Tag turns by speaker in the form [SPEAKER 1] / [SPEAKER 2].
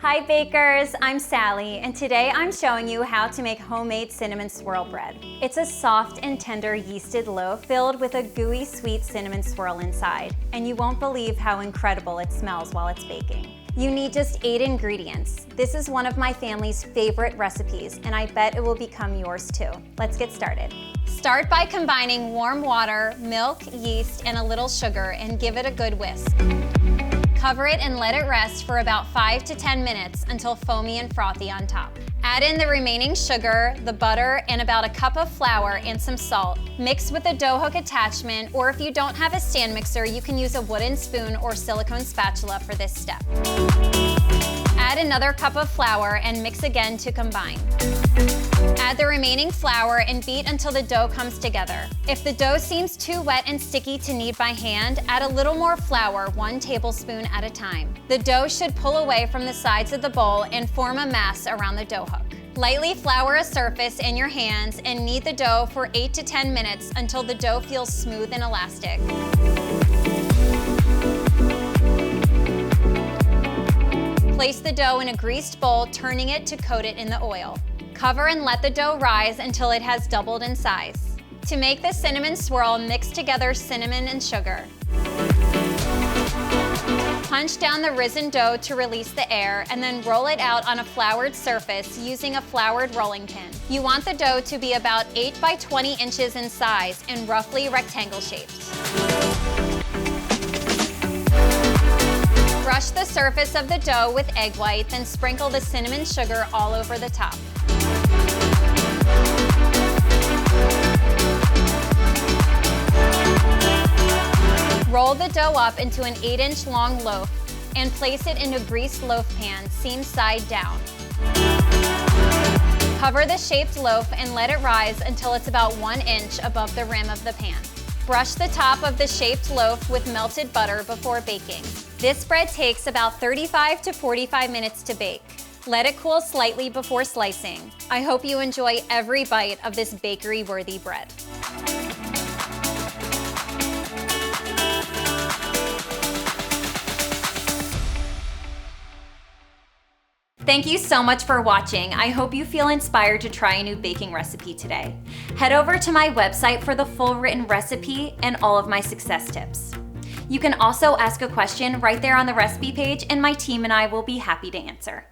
[SPEAKER 1] Hi bakers, I'm Sally, and today I'm showing you how to make homemade cinnamon swirl bread. It's a soft and tender yeasted loaf filled with a gooey sweet cinnamon swirl inside, and you won't believe how incredible it smells while it's baking. You need just 8 ingredients. This is one of my family's favorite recipes, and I bet it will become yours too. Let's get started. Start by combining warm water, milk, yeast, and a little sugar, and give it a good whisk. Cover it and let it rest for about 5 to 10 minutes until foamy and frothy on top. Add in the remaining sugar, the butter, and about a cup of flour and some salt. Mix with a dough hook attachment, or if you don't have a stand mixer, you can use a wooden spoon or silicone spatula for this step. Add another cup of flour and mix again to combine. Add the remaining flour and beat until the dough comes together. If the dough seems too wet and sticky to knead by hand, add a little more flour, 1 tablespoon at a time. The dough should pull away from the sides of the bowl and form a mass around the dough hook. Lightly flour a surface in your hands and knead the dough for 8 to 10 minutes until the dough feels smooth and elastic. Place the dough in a greased bowl, turning it to coat it in the oil. Cover and let the dough rise until it has doubled in size. To make the cinnamon swirl, mix together cinnamon and sugar. Punch down the risen dough to release the air, and then roll it out on a floured surface using a floured rolling pin. You want the dough to be about 8 by 20 inches in size and roughly rectangle shaped. Brush the surface of the dough with egg white, then sprinkle the cinnamon sugar all over the top. Roll the dough up into an 8-inch long loaf and place it in a greased loaf pan, seam side down. Cover the shaped loaf and let it rise until it's about 1 inch above the rim of the pan. Brush the top of the shaped loaf with melted butter before baking. This bread takes about 35 to 45 minutes to bake. Let it cool slightly before slicing. I hope you enjoy every bite of this bakery-worthy bread. Thank you so much for watching. I hope you feel inspired to try a new baking recipe today. Head over to my website for the full written recipe and all of my success tips. You can also ask a question right there on the recipe page, and my team and I will be happy to answer.